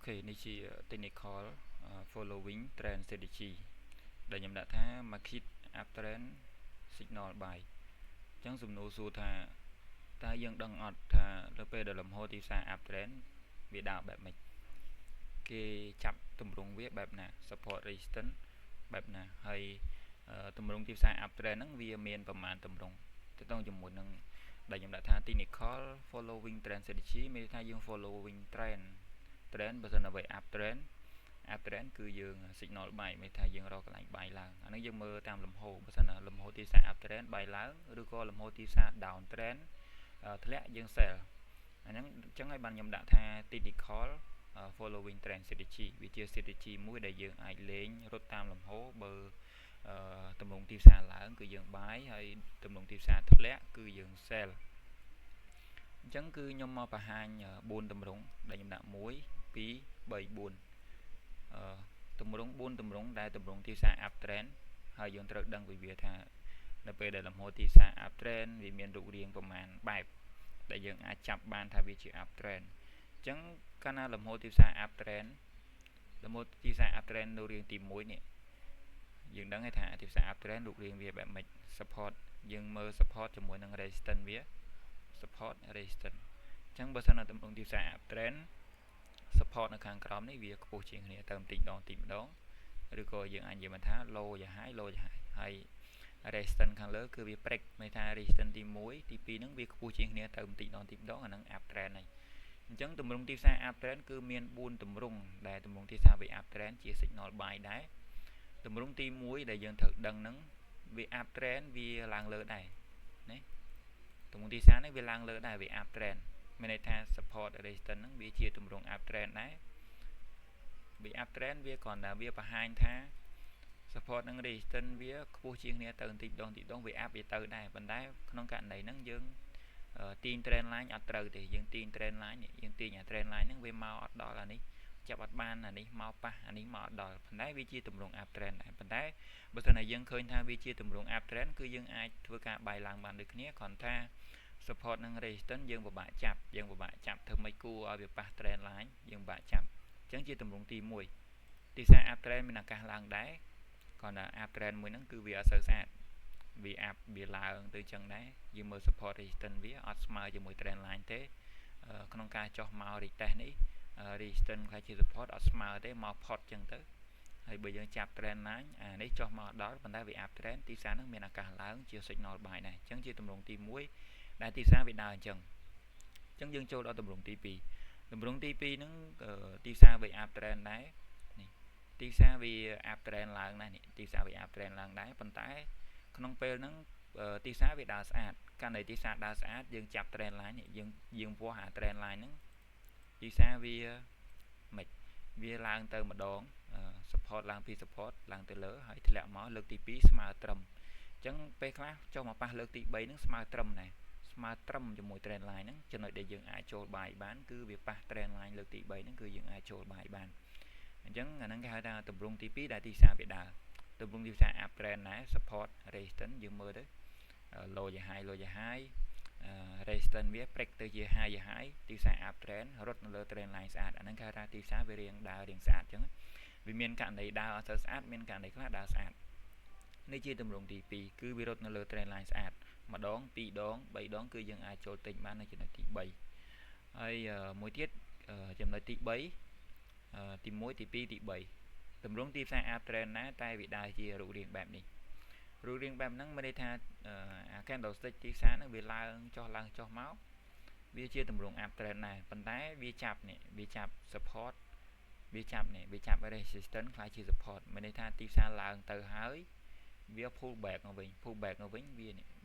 នេះជា technical following trend strategy ដែលខ្ញុំដាក់ថា market uptrend signal buy អញ្ចឹងសំណួរសួរថាតើយើងដឹងអត់ថាទៅពេលដែលលំហូរទីផ្សារ uptrend វាដើរបែបម៉េចគេចាប់ទម្រង់វាបែបណា support resistance បែបណាហើយទម្រង់ទីផ្សារ uptrend ហ្នឹងវាមានប្រមាណទម្រង់ទៅតងជាមួយនឹងដែលខ្ញុំដាក់ថា technical following trend strategy មានន័យថាយើង following trend បើសិនអ្វី uptrend គឺយើង signal buy មានថាយើងរកកន្លែង buy ឡើងអានេះយើងមើលតាមលំហូរបើសិនលំហូរទីផ្សារ uptrend buy ឡើងឬក៏លំហូរទីផ្សារ down trend ធ្លាក់យើង sell អាហ្នឹងអញ្ចឹងហើយបានខ្ញុំដាក់ថា technical following trend strategy វាជា strategy មួយដែលយើងអាចលេងរត់តាមលំហូរបើទម្រង់ទីផ្សារឡើងគឺយើង buy ហើយទម្រង់ទីផ្សារធ្លាក់គឺយើង sell អញ្ចឹងគឺខ្ញុំមកបង្ហាញ4ទម្រង់ដែលខ្ញុំដាក់1 2 3 4ទម្រង់4ទម្រង់ដែលទម្រង់ទីផ្សារ uptrend ហើយយើងត្រូវដឹងពីវាថានៅពេលដែលលំហូរទីផ្សារ uptrend វាមានរូបរាងប្រមាណបែបដែលយើងអាចចាប់បានថាវាជា uptrend អញ្ចឹងកាលណាលំហូរទីផ្សារ uptrend លំហូរទីផ្សារ uptrend នៅរាងទី1នេះយើងដឹងថាទីផ្សារ uptrend រូបរាងវាបែបម៉េច support យើងមើល support ជាមួយនឹង resistance វា support resistance អញ្ចឹងបើសិននៅទម្រង់ទីផ្សារ uptrend support នៅខាងក្រោមនេះវាខ្ពស់ជាងគ្នាទៅបន្តិចម្ដងឬក៏យើងអាចនិយាយថា low យ៉ាង high ហើយ resistance ខាងលើគឺវា break មានថា resistance ទី1ទី2ហ្នឹងវាខ្ពស់ជាងគ្នាទៅបន្តិចម្ដងអាហ្នឹង uptrend ហើយអញ្ចឹងទម្រង់ទីផ្សារ uptrend គឺមាន4ទម្រង់ដែលទម្រង់ទីផ្សារវា uptrend ជា signal buy ដែរទម្រង់ទី1ដែលយើងត្រូវដឹងហ្នឹងវា uptrend វាឡើងលើដែរណាទម្រង់ទីផ្សារនេះវាឡើងលើដែរវា uptrend មានន័យថា support resistance ហ្នឹងវាជាទម្រង់ uptrend ដែរវា uptrend វាគ្រាន់តែវាបង្ហាញថា support និង resistance វាខ្ពស់ជាងគ្នាទៅបន្តិចម្ដងវា up វាទៅដែរប៉ុន្តែក្នុងករណីហ្នឹងយើងទាញ trend line អត់ត្រូវទេយើងទាញ trend line យើងទាញអា trend line ហ្នឹងវាមកអត់ដល់អានេះចាប់អត់បានអានេះមកប៉ះអានេះមកអត់ដល់ប៉ុន្តែវាជាទម្រង់ uptrend ដែរប៉ុន្តែបើសិនតែយើងឃើញថាវាជាទម្រង់ uptrend គឺយើងអាចធ្វើការបាយឡើងបានដូចគ្នាគ្រាន់ថា support និង resistance យើងពិបាកចាប់ធ្វើម៉េចគួរឲ្យវាប៉ះ trend line យើងពិបាកចាប់អញ្ចឹងជាទម្រង់ទី1ទីផ្សារ uptrend មានឱកាសឡើងដែរគ្រាន់តែ uptrend មួយហ្នឹងគឺវាអត់សូវស្អាតវា up វាឡើងទៅចឹងដែរយើងមើល support resistance វាអត់ស្មើជាមួយ trend line ទេក្នុងការចុះមក retest នេះ resistance ខ្លះជា support អត់ស្មើទេមកផុតចឹងទៅហើយបើយើងចាប់ trend line អានេះចុះមកដល់ប៉ុន្តែវា up trend ទីផ្សារហ្នឹងមានឱកាសឡើងជា signal buy ដែរអញ្ចឹងជាទម្រង់ទី1ដែលទីផ្សារវាដើរអញ្ចឹងយើងចូលដល់ទម្រង់ទី2ទម្រង់ទី2ហ្នឹងទីផ្សារវា up trend ដែរនេះទីផ្សារវា up trend ឡើងដែរនេះទីផ្សារវា up trend ឡើងដែរប៉ុន្តែក្នុងពេលហ្នឹងទីផ្សារវាដើរស្អាតកាលណាទីផ្សារដើរស្អាតយើងចាប់ trend line នេះយើងវាស់អា trend line ហ្នឹងទីផ្សារវាឡើងទៅម្ដង support ឡើងពី support ឡើងទៅលើហើយធ្លាក់មកលើកទី2ស្មើត្រឹមអញ្ចឹងពេលខ្លះចុះមកប៉ះលើកទី3ហ្នឹងស្មើត្រឹមដែរស្មើត្រឹមជាមួយ trend line ហ្នឹងចំណុចដែលយើងអាចចូលបាយបានគឺវាប៉ះ trend line លើកទី3ហ្នឹងគឺយើងអាចចូលបាយបានអញ្ចឹងអាហ្នឹងគេហៅថាទម្រង់ទី2ដែលទីផ្សារវាដើរទម្រង់ទីផ្សារ up trend ដែរ support resistance យើងមើលទៅ low យ៉ាង high resistance វា break ទៅជា high យ៉ាង high ទីផ្សារ up trend រត់នៅលើ trend line ស្អាតអាហ្នឹងគេហៅថាទីផ្សារវាដើររៀងស្អាតអញ្ចឹងវាមានករណីដើរអត់ទៅស្អាតមានករណីខ្លះដើរស្អាតនេះជាទម្រង់ទី2គឺវារត់នៅលើ trend line ស្អាតម្ដង2ដង3ដងគឺយើងអាចចូលទិញបាននៅចំណុចទី3ហើយមួយទៀតចំណុចទី3ទី1ទី2ទី3ទម្រង់ទីផ្សារ up trend ណាតែវាដើរជារូបរាងបែបនេះរូបរាងបែបហ្នឹងមានន័យថាអា candlestick ទីផ្សារហ្នឹងវាឡើងចុះមកវាជាទម្រង់ up trend ដែរប៉ុន្តែវាចាប់នេះវាចាប់ support វាចាប់ resistance ខ្លះជា support មានន័យថាទីផ្សារឡើងទៅហើយវា pull back មកវិញ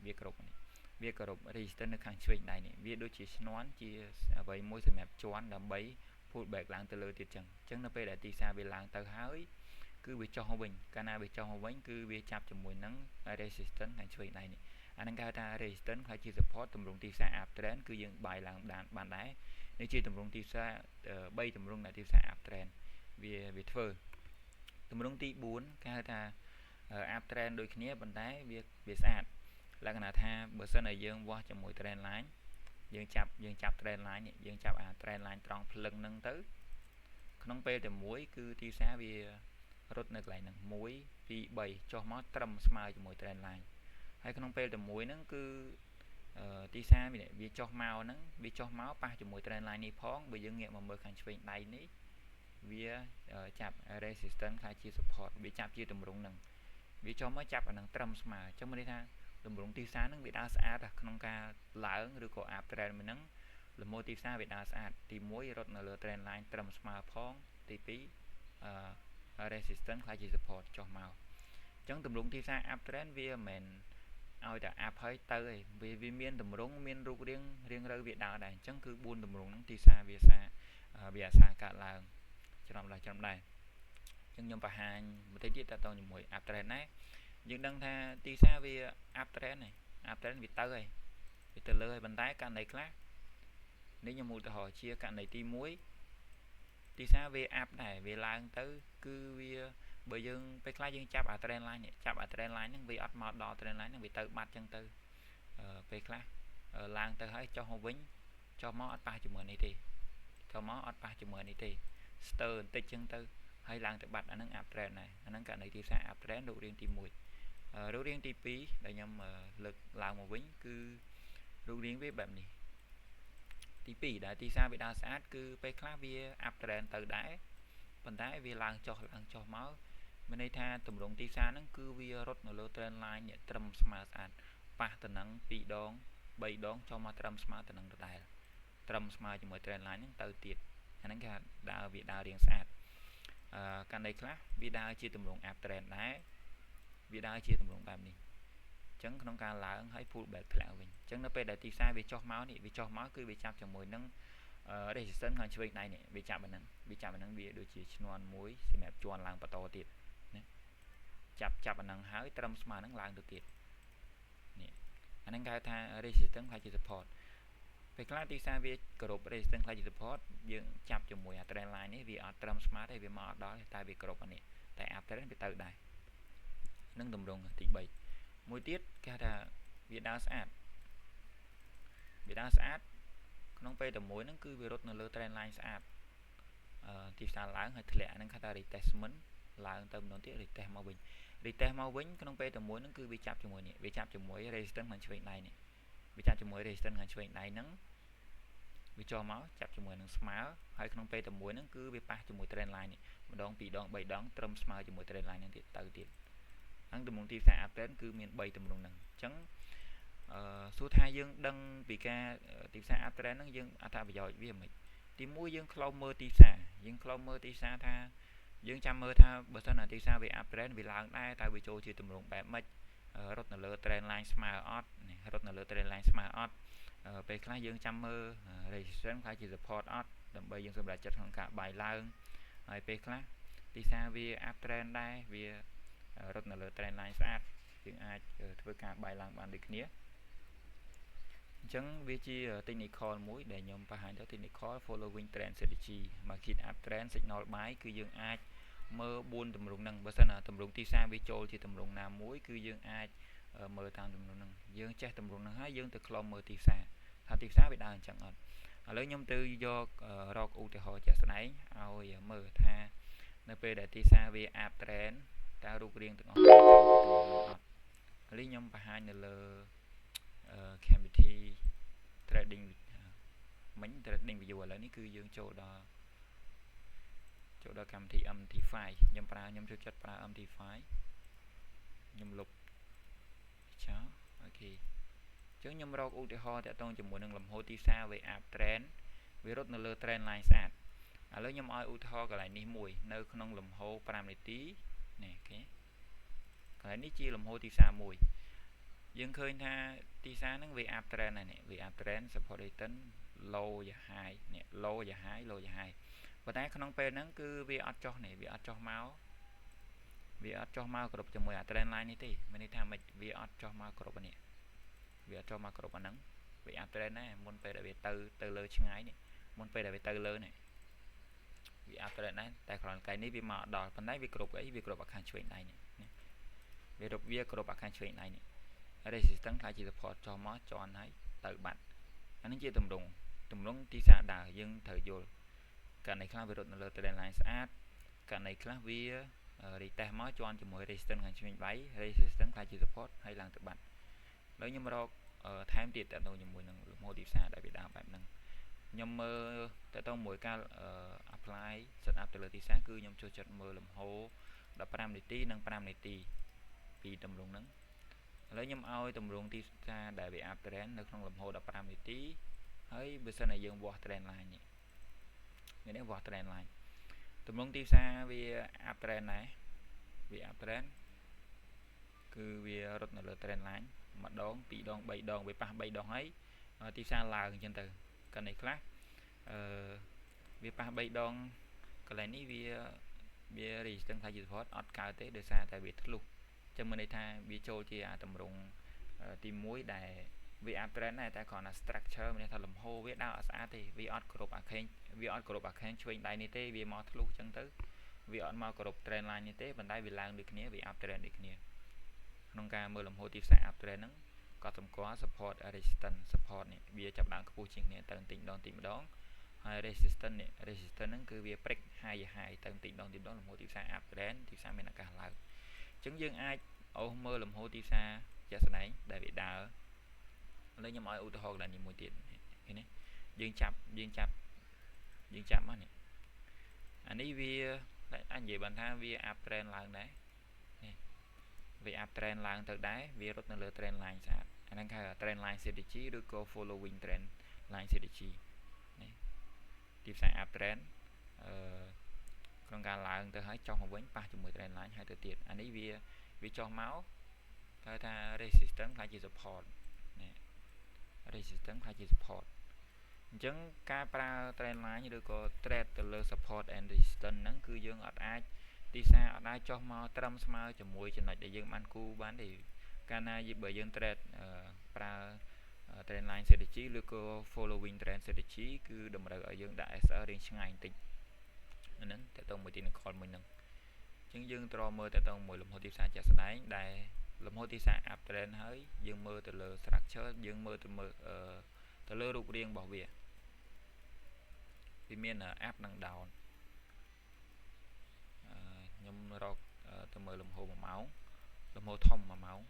វាគ្រប់នេះវាគោរព resistance នៅខាងឆ្វេងដៃនេះវាដូចជាឈ្នន់ជាអ្វីមួយសម្រាប់ជន់ដើម្បី pull back ឡើងទៅលើទៀតចឹងនៅពេលដែលទីផ្សារវាឡើងទៅហើយគឺវាចុះមកវិញកាលណាវាចុះមកវិញគឺវាចាប់ជាមួយនឹង resistance ខាងឆ្វេងដៃនេះអាហ្នឹងគេហៅថា resistance ខ្លះជា support ទម្រង់ទីផ្សារ up trend គឺយើងបាយឡើងបានដែរនេះជាទម្រង់ទីផ្សារ3ទម្រង់ដែលទីផ្សារ up trend វាធ្វើទម្រង់ទី4គេហៅថា up trend ដូចគ្នាប៉ុន្តែវាស្អាតលក្ខណៈថាបើសិនឲ្យយើងវាស់ជាមួយ trend line យើងចាប់ trend line នេះយើងចាប់អា trend line ត្រង់ភ្លឹងហ្នឹងទៅ ក្នុងពេលតែមួយគឺទីផ្សារវារត់នៅកន្លែងហ្នឹង1 2 3ចុះមកត្រឹមស្មើជាមួយ trend line ហើយក្នុងពេលតែមួយហ្នឹងគឺទីផ្សារវាចុះមកហ្នឹងវាចុះមកប៉ះជាមួយ trend line នេះផងបើយើងងាកមកមើលខាងឆ្វេងដៃនេះវាចាប់ resistance ខ្លះជា support វាចាប់ជាទម្រង់ហ្នឹងវាចុះមកចាប់អាហ្នឹងត្រឹមស្មើអញ្ចឹងមានន័យថាទម្រង់ទីផ្សារហ្នឹងវាដើរស្អាតក្នុងការឡើងឬក៏ up trend មួយហ្នឹងលំហូរទីផ្សារវាដើរស្អាតទី1រត់នៅលើ trend line ត្រឹមស្មើផងទី2resistance ខ្លះជា support ចុះមកអញ្ចឹងទម្រង់ទីផ្សារ up trend វាមិនមែនឲ្យតែ up ហើយទៅឯងវាមានទម្រង់មានរូបរាងរៀងរៅវាដើរដែរអញ្ចឹងគឺ4ទម្រង់ហ្នឹងទីផ្សារវាអាសាកាត់ឡើងច្រឡំដែរអញ្ចឹងខ្ញុំបង្ហាញបន្តិចទៀតតទៅជាមួយ up trend ដែរយើងដឹងថាទីផ្សារវា up trend ឯង up trend វាទៅហើយវាទៅលើហើយប៉ុន្តែករណីខ្លះនេះខ្ញុំឧទាហរណ៍ជាករណីទី1ទីផ្សារវា up ដែរវាឡើងទៅគឺវាបើយើងពេលខ្លះយើងចាប់អា trend line នេះចាប់អា trend line ហ្នឹងវាអត់មកដល់ trend line ហ្នឹងវាទៅបាត់ចឹងទៅពេលខ្លះឡើងទៅហើយចុះមកវិញចុះមកអត់ប៉ះជាមួយនេះទេចុះមកអត់ប៉ះជាមួយនេះទេស្ទើរបន្តិចចឹងទៅហើយឡើងទៅបាត់អាហ្នឹង up trend ដែរអាហ្នឹងករណីទីផ្សារ up trend រូបរាងទី1រូបរាងទី2ដែលខ្ញុំលើកឡើងមកវិញគឺរូបរាងវាបែបនេះទី2ដែលទីផ្សារវាដើរស្អាតគឺពេលខ្លះវា up trend ទៅដែរប៉ុន្តែវាឡើងចុះមកមានន័យថាទម្រង់ទីផ្សារហ្នឹងគឺវារត់នៅលើ trend line នេះត្រឹមស្មើស្អាតប៉ះទៅនឹង2ដង3ដងចុះមកត្រឹមស្មើទៅនឹងដដែលត្រឹមស្មើជាមួយ trend line ហ្នឹងទៅទៀតអាហ្នឹងគេថាវាដើររៀងស្អាតករណីខ្លះវាដើរជាទម្រង់ up trend ដែរវាដើរជាទម្រង់បែបនេះអញ្ចឹងក្នុងការឡើងហើយ pull back ធ្លាក់វិញអញ្ចឹងនៅពេលដែលទីផ្សារវាចុះមកនេះវាចុះមកគឺវាចាប់ជាមួយនឹងresistance ខាងឆ្វេងដៃនេះវាចាប់អាហ្នឹងវាដូចជាឈ្នាន់មួយសម្រាប់ជន់ឡើងបន្តទៀតណាចាប់អាហ្នឹងហើយត្រឹមស្មើហ្នឹងឡើងទៅទៀតនេះអាហ្នឹងគេហៅថា resistance ខ្លះជា support ពេលខ្លះទីផ្សារវាគោរព resistance ខ្លះជា support យើងចាប់ជាមួយអា trend line នេះវាអត់ត្រឹមស្មើទេវាមកអត់ដល់តែវាគោរពអានេះតែ up trend វាទៅដែរនឹងទម្រង់ទី3មួយទៀតគេហៅថាវាដើរស្អាតក្នុងពេលតែមួយហ្នឹងគឺវារត់នៅលើ trend line ស្អាតទីផ្សារឡើងហើយធ្លាក់ហ្នឹងគេហៅថា retestment ឡើងទៅម្ដងទៀត retest មកវិញក្នុងពេលតែមួយហ្នឹងគឺវាចាប់ជាមួយនេះវាចាប់ជាមួយ resistance ខាងឆ្វេងដៃនេះវាចាប់ជាមួយ resistance ខាងឆ្វេងដៃហ្នឹងវាចុះមកចាប់ជាមួយនឹងស្មើហើយក្នុងពេលតែមួយហ្នឹងគឺវាប៉ះជាមួយ trend line នេះម្ដង2ដង3ដងត្រឹមស្មើជាមួយ trend line ហ្នឹងទៀតហ្នឹងទម្រង់ទីផ្សារ up trend គឺមាន3ទម្រង់ហ្នឹងអញ្ចឹងសួរថាយើងដឹងពីការទីផ្សារ up trend ហ្នឹងយើងអត្ថប្រយោជន៍វាមិនទី1យើងខ្លុំមើលទីផ្សារថាយើងចាំមើលថាបើសិនណាទីផ្សារវា up trend វាឡើងដែរតែវាចូលជាទម្រង់បែបម៉េចរត់នៅលើ trend line ស្មើអត់រត់នៅលើ trend line ស្មើអត់ពេលខ្លះយើងចាំមើល resistance ខ្លះជា support អត់ដើម្បីយើងសម្រេចចិត្តក្នុងការបាយឡើងហើយពេលខ្លះទីផ្សារវា up trend ដែរវារត់នៅលើ trend line ស្អាតយើងអាចធ្វើការបាយឡើងបានដូចគ្នាអញ្ចឹងវាជា technical មួយដែលខ្ញុំបង្ហាញទៅ technical following trend strategy market up trend signal buy គឺយើងអាចមើល4ទម្រង់ហ្នឹងបើសិនណាទម្រង់ទីផ្សារវាចូលជាទម្រង់ណាមួយគឺយើងអាចមើលតាមទម្រង់ហ្នឹងយើងចេះទម្រង់ហ្នឹងហើយយើងទៅខ្លុំមើលទីផ្សារថាទីផ្សារវាដើរអញ្ចឹងអត់ឥឡូវខ្ញុំទៅយករកឧទាហរណ៍ជាក់ស្ដែងឲ្យមើលថានៅពេលដែលទីផ្សារវា up trend តើរូបរាងទាំងអស់ចូលទៅទម្រង់អត់ឥឡូវខ្ញុំបង្ហាញនៅលើcommittee trading មិញ trading view ឥឡូវនេះគឺយើងចូលដល់កម្មវិធី MT5 ខ្ញុំចូលចិត្តប្រើ MT5 ខ្ញុំលុបចោលអូខេអញ្ចឹងខ្ញុំរកឧទាហរណ៍តាក់ទងជាមួយនឹងលំហូរទីផ្សារវា up trend វារត់នៅលើ trend line ស្អាតឥឡូវខ្ញុំឲ្យឧទាហរណ៍កន្លែងនេះមួយនៅក្នុងលំហូរ5នាទីនេះអូខេកន្លែងនេះជាលំហូរទីផ្សារមួយយើងឃើញថាទីផ្សារហ្នឹងវា up trend ហើយនេះវា up trend support resistance low យ៉ា high នេះ low យ៉ា high ប៉ុន្តែក្នុងពេលហ្នឹងគឺវាអត់ចុះនេះវាអត់ចុះមកគ្រប់ជាមួយអា trend line នេះទេមានន័យថាមិនវាអត់ចុះមកគ្រប់អានេះវាអត់ចុះមកគ្រប់អាហ្នឹងវា up trend ដែរមុនពេលដែលវាទៅលើឆ្ងាយនេះមុនពេលដែលវាទៅលើនេះវា up trend ដែរតែគ្រាន់តែនេះវាមកដល់ប៉ុន្តែវាគ្រប់អីវាគ្រប់អាខាងឆ្វេងដៃនេះវាគ្រប់អាខាងឆ្វេងដៃនេះ resistance ខ្លះជា support ចុះមកជន់ហើយទៅបាត់អានេះជាទម្រង់ទីផ្សារដើរយើងត្រូវយល់ ករណីខ្លះវារត់នៅលើ trend line ស្អាតករណីខ្លះវា retest មកជន់ជាមួយ resistance ខាងឆ្វេងដៃ resistance ខ្លះជា support ហើយឡើងទៅបាត់ហើយខ្ញុំរកថែមទៀតតទៅជាមួយនឹងលំហូរទីផ្សារដែលវាដើរបែបហ្នឹងខ្ញុំមើលតទៅមួយការ apply set up ទៅលើទីផ្សារគឺខ្ញុំចូលចិត្តមើលលំហូរ15នាទីនិង5នាទីពីទម្រង់ហ្នឹងឥឡូវខ្ញុំឲ្យទម្រង់ទីផ្សារដែលវា up trend នៅក្នុងលំហូរ15នាទីហើយបើសិនតែយើងវាស់ trend line នេះវាស់ trend line ទម្រង់ទីផ្សារវា up trend ដែរវា up trend គឺវារត់នៅលើ trend line ម្ដងពីរដង3ដងវាប៉ះ3ដងហើយទីផ្សារឡើងអញ្ចឹងទៅករណីខ្លះវាប៉ះ3ដងកន្លែងនេះវា resistance ថាជា support អត់កើតទេដោយសារតែវាធ្លុះអញ្ចឹងមានន័យថាវាចូលជាទម្រង់ទី1ដែលវា up trend ដែរតែគ្រាន់តែ structure មានន័យថាលំហូរវាដើរអត់ស្អាតទេវាអត់គ្រប់អាខេងឆ្វេងដៃនេះទេវាមកធ្លុះអញ្ចឹងទៅវាអត់មកគ្រប់ trend line នេះទេប៉ុន្តែវាឡើងដូចគ្នាវា up trend ដូចគ្នាក្នុងការមើលលំហូរទីផ្សារ up trend ហ្នឹងក៏សម្គាល់ support resistance support នេះវាចាប់ដើមខ្ពស់ជាងគ្នាទៅបន្តិចម្ដងហើយ resistance ហ្នឹងគឺវា break high ទៅបន្តិចម្ដងលំហូរទីផ្សារ up trend ទីផ្សារមានឱកាសឡើងអញ្ចឹងយើងអាចអូសមើលលំហូរទីផ្សារជាក់ស្ដែងដែលវាដើរឥឡូវខ្ញុំឲ្យឧទាហរណ៍កន្លែងនេះមួយទៀតឃើញទេយើងចាប់មកនេះអានេះវាអាចនិយាយបានថាវា up trend ឡើងដែរនេះវា up trend ឡើងទៅដែរវារត់នៅលើ trend line ស្អាតអាហ្នឹងគេហៅ trend line strategy ឬក៏ following trend line strategy នេះទីផ្សារ up trend ក្នុងការឡើងទៅហើយចុះមកវិញប៉ះជាមួយ trend line ហើយទៅទៀតអានេះវាចុះមកគេហៅថា resistance ខ្លះជា support នេះ resistance ខ្លះជា support អញ្ចឹងការប្រើ trend line ឬក៏ trade ទៅលើ support and resistance ហ្នឹងគឺយើងអត់អាចទីផ្សារអត់អាចចុះមកត្រឹមស្មើជាមួយចំណុចដែលយើងបានគូបានទេកាលណាបើយើង trade ប្រើ trend line strategy ឬក៏ following trend strategy គឺតម្រូវឲ្យយើងដាក់ SR រៀងឆ្ងាយបន្តិចហ្នឹងតើតើមួយ technical មួយហ្នឹងអញ្ចឹងយើងត្រូវមើលតើតើមួយលំហូរទីផ្សារជាក់ស្ដែងដែលលំហូរទីផ្សារ up trend ហើយយើងមើលទៅលើ structure យើងមើលទៅលើរូបរាងរបស់វាមាន up និង down ខ្ញុំរកទៅមើលលំហូរ1ម៉ោងលំហូរធំ1ម៉ោង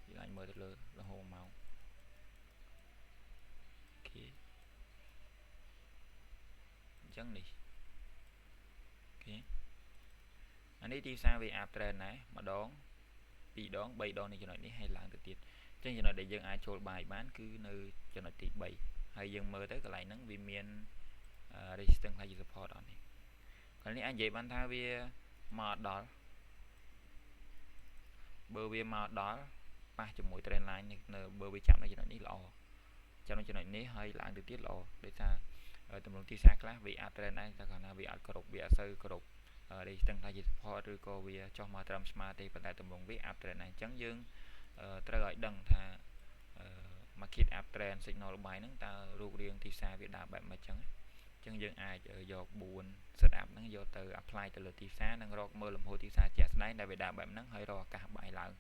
យើងអាចមើលទៅលើលំហូរ1ម៉ោងអូខេអញ្ចឹងនេះអូខេអានេះទីផ្សារវា up trend ដែរម្ដង2ដង3ដងនៃចំណុចនេះហើយឡើងទៅទៀតអញ្ចឹងចំណុចដែលយើងអាចចូលបាយបានគឺនៅចំណុចទី3ហើយយើងមើលទៅកន្លែងហ្នឹងវាមាន resistance ខ្លះជា support អត់នេះកន្លែងនេះអាចនិយាយបានថាវាមកដល់បើវាមកដល់ប៉ះជាមួយ trend line នៅបើវាចាប់នៅចំណុចនេះល្អចាប់នៅចំណុចនេះហើយឡើងទៅទៀតល្អដោយសារទម្រង់ទីផ្សារខ្លះវា up trend ដែរតែគ្រាន់តែវាអត់គ្រប់វាអត់សូវគ្រប់ resistance ខ្លះជា support ឬក៏វាចុះមកត្រឹមស្មើទេប៉ុន្តែទម្រង់វា up trend ដែរអញ្ចឹងយើងត្រូវឲ្យដឹងថាmarket up trend signal បាយហ្នឹងតើរូបរាងទីផ្សារវាដើរបែបម៉េចចឹងអញ្ចឹងយើងអាចយក4 set up ហ្នឹងយកទៅ apply ទៅលើទីផ្សារនិងរកមើលលំហូរទីផ្សារជាក់ស្ដែងដែលវាដើរបែបហ្នឹងហើយរកឱកាសបាយឡើង